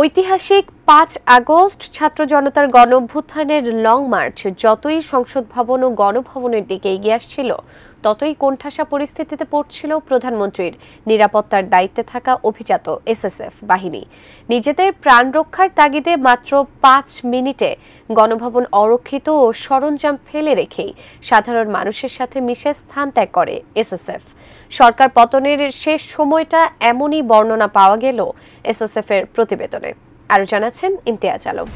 ঐতিহাসিক ৫ আগস্ট ছাত্র জনতার গণঅভ্যুত্থানের লং মার্চ যতই সংসদ ভবন ও গণভবনের দিকে এগিয়ে আসছিল ততই কোণঠাসা পরিস্থিতিতে পড়ছিল প্রধানমন্ত্রীর নিরাপত্তার দায়িত্বে থাকা অভিজাত এসএসএফ বাহিনী। নিজেদের প্রাণ রক্ষার তাগিদে মাত্র ৫ মিনিটে গণভবন অরক্ষিত ও সরঞ্জাম ফেলে রেখেই সাধারণ মানুষের সাথে মিশে স্থান ত্যাগ করে এসএসএফ। সরকার পতনের শেষ সময়টা এমনই বর্ণনা পাওয়া গেল এসএসএফ এর প্রতিবেদনে। আরো জানাচ্ছেন ইমতিয়াজ আলম।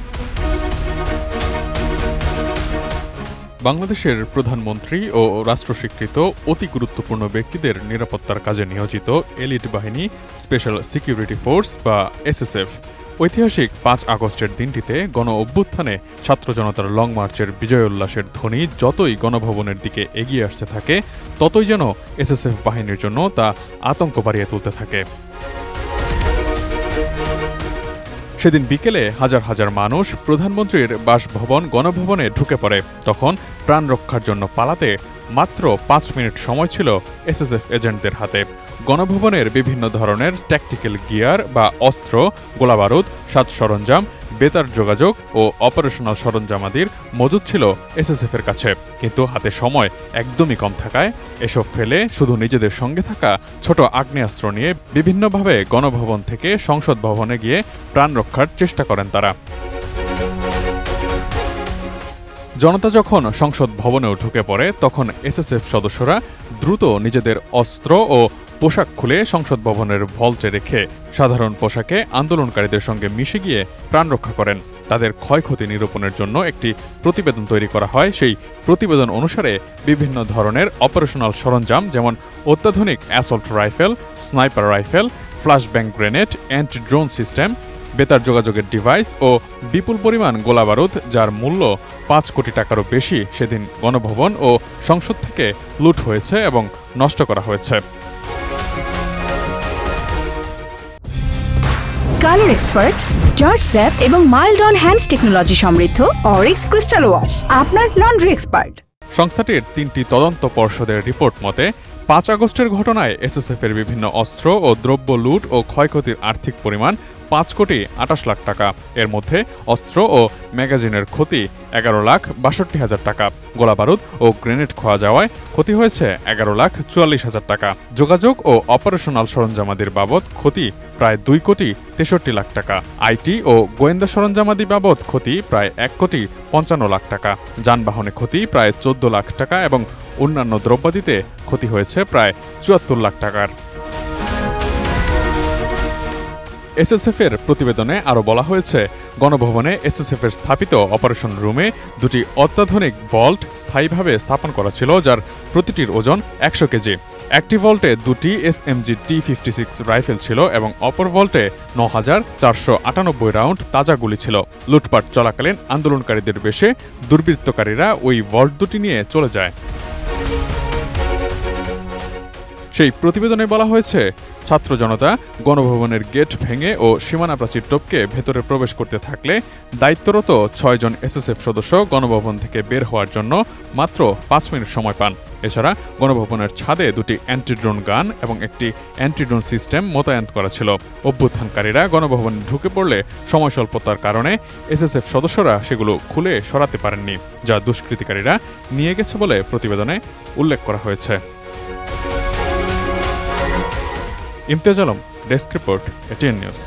বাংলাদেশের প্রধানমন্ত্রী ও রাষ্ট্র স্বীকৃত অতি গুরুত্বপূর্ণ ব্যক্তিদের নিরাপত্তার কাজে নিয়োজিত এলিট বাহিনী স্পেশাল সিকিউরিটি ফোর্স বা এসএসএফ ঐতিহাসিক ৫ আগস্টের দিনটিতে গণ অভ্যুত্থানে ছাত্র জনতার লং মার্চের বিজয় উল্লাসের ধ্বনি যতই গণভবনের দিকে এগিয়ে আসতে থাকে ততই যেন এসএসএফ বাহিনীর জন্য তা আতঙ্ক বাড়িয়ে তুলতে থাকে। সেদিন বিকেলে হাজার হাজার মানুষ প্রধানমন্ত্রীর বাসভবন গণভবনে ঢুকে পড়ে। তখন প্রাণ রক্ষার জন্য পালাতে মাত্র ৫ মিনিট সময় ছিল এসএসএফ এজেন্টদের হাতে। গণভবনের বিভিন্ন ধরনের ট্যাকটিক্যাল গিয়ার বা অস্ত্র, গোলাবারুদ, সাজ সরঞ্জাম, বেতার যোগাযোগ ও অপারেশনাল সরঞ্জামাদির মজুদ ছিল এসএসএফ এর কাছে, কিন্তু হাতে সময় একদমই কম থাকায় এসব ফেলে শুধু নিজেদের সঙ্গে থাকা ছোট আগ্নেয়াস্ত্র নিয়ে বিভিন্নভাবে গণভবন থেকে সংসদ ভবনে গিয়ে প্রাণ রক্ষার চেষ্টা করেন তারা। জনতা যখন সংসদ ভবনেও ঢুকে পড়ে তখন এসএসএফ সদস্যরা দ্রুত নিজেদের অস্ত্র ও পোশাক খুলে সংসদ ভবনের ভল্টে রেখে সাধারণ পোশাকে আন্দোলনকারীদের সঙ্গে মিশে গিয়ে প্রাণ রক্ষা করেন। তাদের ক্ষয়ক্ষতি নিরূপণের জন্য একটি প্রতিবেদন তৈরি করা হয়। সেই প্রতিবেদন অনুসারে বিভিন্ন ধরনের অপারেশনাল সরঞ্জাম যেমন অত্যাধুনিক assault rifle, sniper rifle, flash bang grenade, anti drone system, বেতার যোগাযোগের ডিভাইস ও বিপুল পরিমাণ গোলাবারুদ যার মূল্য ৫ কোটি টাকারও বেশি সেদিন গণভবন ও সংসদ থেকে লুট হয়েছে এবং নষ্ট করা হয়েছে। কালার এক্সপার্ট, জর্জ স্যাপ এবং মাইল্ড অন হ্যান্ডস টেকনোলজি সমৃদ্ধ অরিক্স ক্রিস্টাল ওয়াশ আপনার লন্ড্রি এক্সপার্ট। সংস্থাটির ৩টি তদন্ত পর্ষদের রিপোর্ট মতে ৫ আগস্টের ঘটনায় এসএসএফ এর বিভিন্ন অস্ত্র ও দ্রব্য লুট ও ক্ষয়ক্ষতির আর্থিক পরিমাণ ৫ কোটি ২৮ লাখ টাকা। এর মধ্যে অস্ত্র ও ম্যাগাজিনের ক্ষতি ১১,৬২,০০০ টাকা, গোলাবারুদ ও গ্রেনেড খোয়া যাওয়ায় ক্ষতি হয়েছে ১১,৪৪,০০০ টাকা, যোগাযোগ ও অপারেশনাল সরঞ্জামাদির বাবদ ক্ষতি প্রায় ২ কোটি ৬৩ লাখ টাকা, আইটি ও গোয়েন্দা সরঞ্জামাদি বাবদ ক্ষতি প্রায় ১ কোটি ৫৫ লাখ টাকা, যানবাহনে ক্ষতি প্রায় ১৪ লাখ টাকা এবং অন্যান্য দ্রব্যাদিতে ক্ষতি হয়েছে প্রায় ৭৪ লাখ টাকার। এসএসএফ এর প্রতিবেদনে আরও বলা হয়েছে, গণভবনে এসএসএফ এর স্থাপিত অপারেশন রুমে দুটি অত্যাধুনিক ভল্ট স্থায়ীভাবে স্থাপন করা ছিল, যার প্রতিটির ওজন ১০০ কেজি। একটি ভল্টে দুটি এসএমজি T56 রাইফেল ছিল এবং অপর ভল্টে ৯,৪৯৮ রাউন্ড তাজা গুলি ছিল। লুটপাট চলাকালীন আন্দোলনকারীদের বেশে দুর্বৃত্তকারীরা ওই ভল্ট দুটি নিয়ে চলে যায়। সেই প্রতিবেদনে বলা হয়েছে, ছাত্র জনতা গণভবনের গেট ভেঙে ও সীমানা প্রাচীর টপকে ভেতরে প্রবেশ করতে থাকলে দায়িত্বরত ৬ জন এসএসএফ সদস্য গণভবন থেকে বের হওয়ার জন্য মাত্র ৫ মিনিট সময় পান। এছাড়া গণভবনের ছাদে দুটি অ্যান্টিড্রোন গান এবং একটি অ্যান্টিড্রোন সিস্টেম মোতায়েন করা ছিল। অভ্যুত্থানকারীরা গণভবনে ঢুকে পড়লে সময় স্বল্পতার কারণে এসএসএফ সদস্যরা সেগুলো খুলে সরাতে পারেননি, যা দুষ্কৃতিকারীরা নিয়ে গেছে বলে প্রতিবেদনে উল্লেখ করা হয়েছে। Imtiaz Alam, desk report, ATN news.